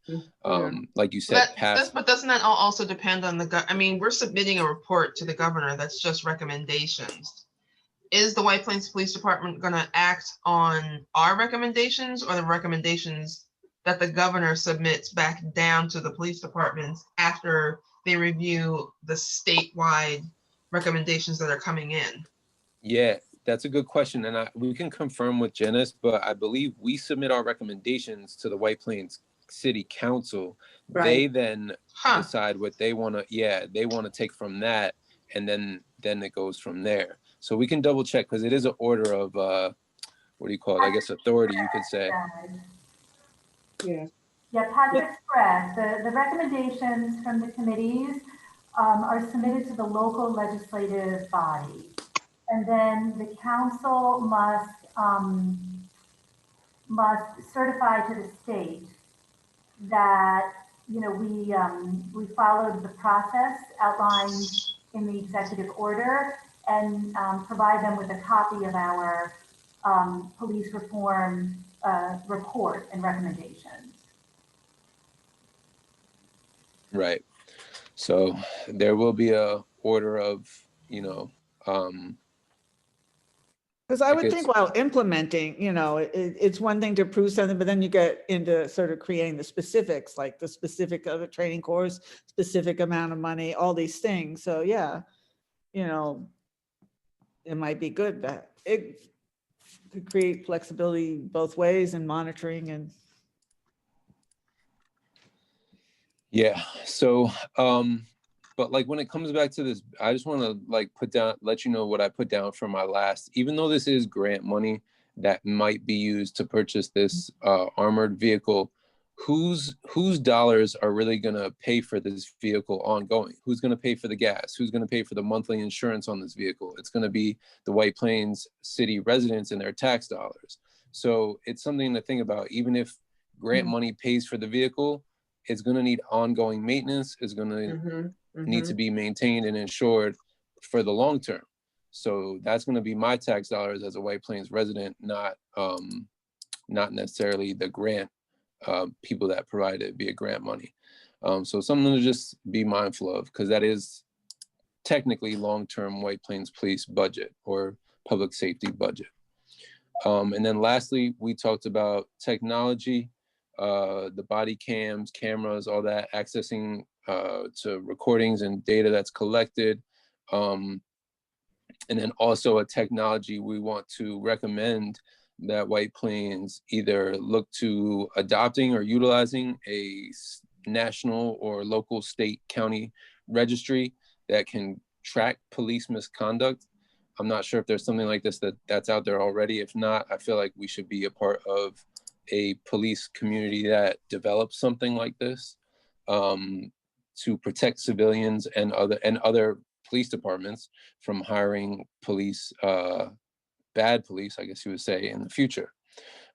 Like you said, but doesn't that also depend on I mean, we're submitting a report to the governor that's just recommendations. Is the White Plains Police Department going to act on our recommendations, or the recommendations that the governor submits back down to the police departments after they review the statewide recommendations that are coming in? Yeah, That's a good question, and we can confirm with Janice, but I believe we submit our recommendations to the White Plains City Council. They Right. then Huh. decide what they want to, they want to take from that, and then it goes from there. So we can double check, because it is an order of what do you call it? I guess authority, you could say. Yeah. Yeah, Patrick's correct. The recommendations from the committees are submitted to the local legislative body. And then the council must certify to the state that, you know, we followed the process outlined in the executive order, and provide them with a copy of our police reform report and recommendations. Right. So there will be a order of, Because I would think while implementing, it's one thing to approve something, but then you get into sort of creating the specifics, like the specific of a training course, specific amount of money, all these things. So yeah, it might be good that it could create flexibility both ways and monitoring and. Yeah. So, but like when it comes back to this, I just want to like let you know what I put down for my last, even though this is grant money that might be used to purchase this armored vehicle, whose dollars are really going to pay for this vehicle ongoing? Who's going to pay for the gas? Who's going to pay for the monthly insurance on this vehicle? It's going to be the White Plains City residents and their tax dollars. So it's something to think about. Even if grant money pays for the vehicle, it's going to need ongoing maintenance. It's going to need to be maintained and insured for the long term. So that's going to be my tax dollars as a White Plains resident, not necessarily the grant people that provide it via grant money. So something to just be mindful of, because that is technically long-term White Plains Police budget or public safety budget. And then lastly, we talked about technology. The body cams, cameras, all that, accessing to recordings and data that's collected. And then also a technology we want to recommend that White Plains either look to adopting or utilizing a national or local, state, county registry that can track police misconduct. I'm not sure if there's something like this that's out there already. If not, I feel like we should be a part of a police community that develops something like this to protect civilians and other police departments from hiring police, bad police, I guess you would say, in the future.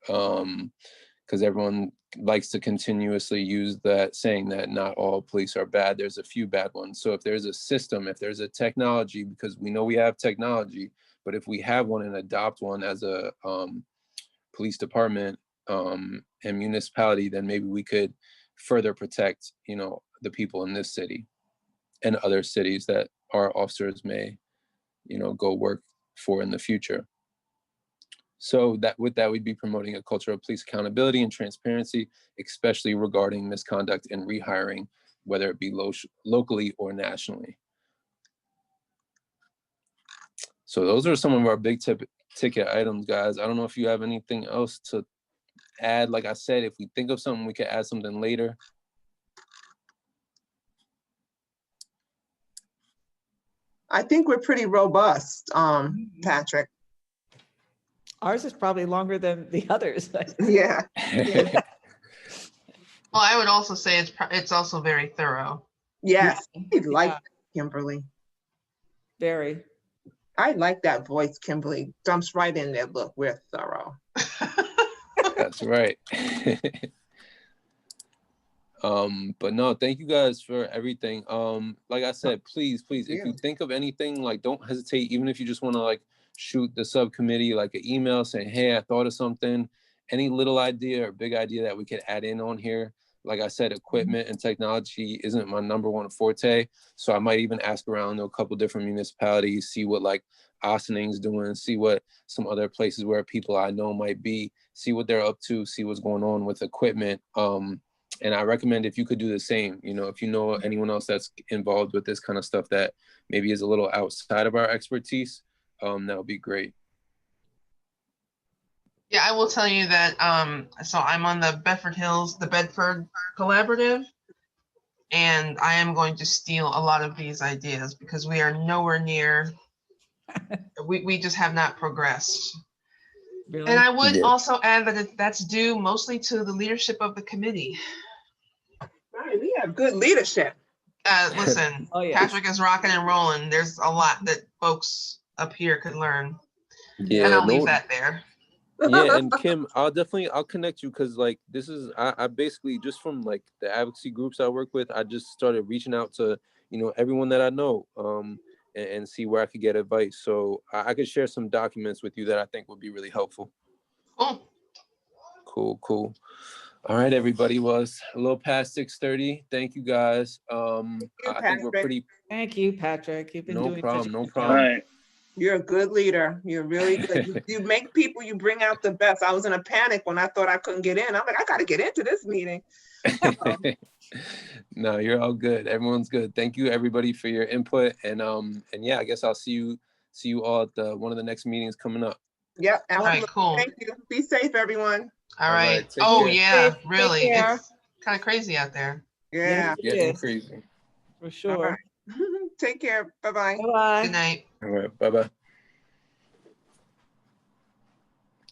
Because everyone likes to continuously use that saying that not all police are bad. There's a few bad ones. So if there's a system, if there's a technology, because we know we have technology, but if we have one and adopt one as a police department and municipality, then maybe we could further protect, the people in this city and other cities that our officers may, go work for in the future. So with that, we'd be promoting a culture of police accountability and transparency, especially regarding misconduct and rehiring, whether it be locally or nationally. So those are some of our big ticket items, guys. I don't know if you have anything else to add. Like I said, if we think of something, we could add something later. I think we're pretty robust, Patrick. Ours is probably longer than the others. Yeah. Well, I would also say it's also very thorough. Yes, I like that, Kimberly. Very. I like that voice, Kimberly. Jumps right in there. Look, we're thorough. That's right. But no, thank you guys for everything. Like I said, please, if you think of anything, like don't hesitate, even if you just want to like shoot the subcommittee like an email saying, hey, I thought of something, any little idea or big idea that we could add in on here. Like I said, equipment and technology isn't my #1 forte. So I might even ask around to a couple different municipalities, see what like Ostening's doing, see what some other places where people I know might be, see what they're up to, see what's going on with equipment. And I recommend if you could do the same, if you know anyone else that's involved with this kind of stuff that maybe is a little outside of our expertise, that would be great. Yeah, I will tell you that, so I'm on the Bedford Collaborative, and I am going to steal a lot of these ideas because we are nowhere near, we just have not progressed. Really? And I would Yeah. also add that that's due mostly to the leadership of the committee. Right, we have good leadership. Listen, Oh, yeah. Patrick is rocking and rolling. There's a lot that folks up here could learn. And Yeah, I'll leave no, that there. yeah, and Kim, I'll connect you because like this is I basically just from like the advocacy groups I work with, I just started reaching out to everyone that I know and see where I could get advice. So I could share some documents with you that I think would be really helpful. Cool. Cool. All right, everybody. Well, it's a little past 6:30. Thank you guys. I think we're Patrick. pretty. Thank you, Patrick. You've been No doing problem. such a No good All job. problem. right. You're a good leader. You're really good. You make people, you bring out the best. I was in a panic when I thought I couldn't get in. I'm like, I got to get into this meeting. No, you're all good. Everyone's good. Thank you, everybody, for your input. And yeah, I guess I'll see you all at one of the next meetings coming up. Yep. All right, cool. Thank you. Be safe, everyone. All right. Take Oh, care. yeah, Take really. care. It's kind of crazy out there. Yeah. It Getting is, crazy. for All sure. right. Take care. Bye-bye. Bye-bye. Good night. All right. Bye-bye.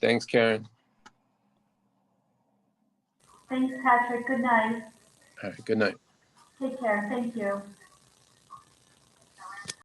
Thanks, Karen. Thanks, Patrick. Good night. All right. Good night. Take care. Thank you.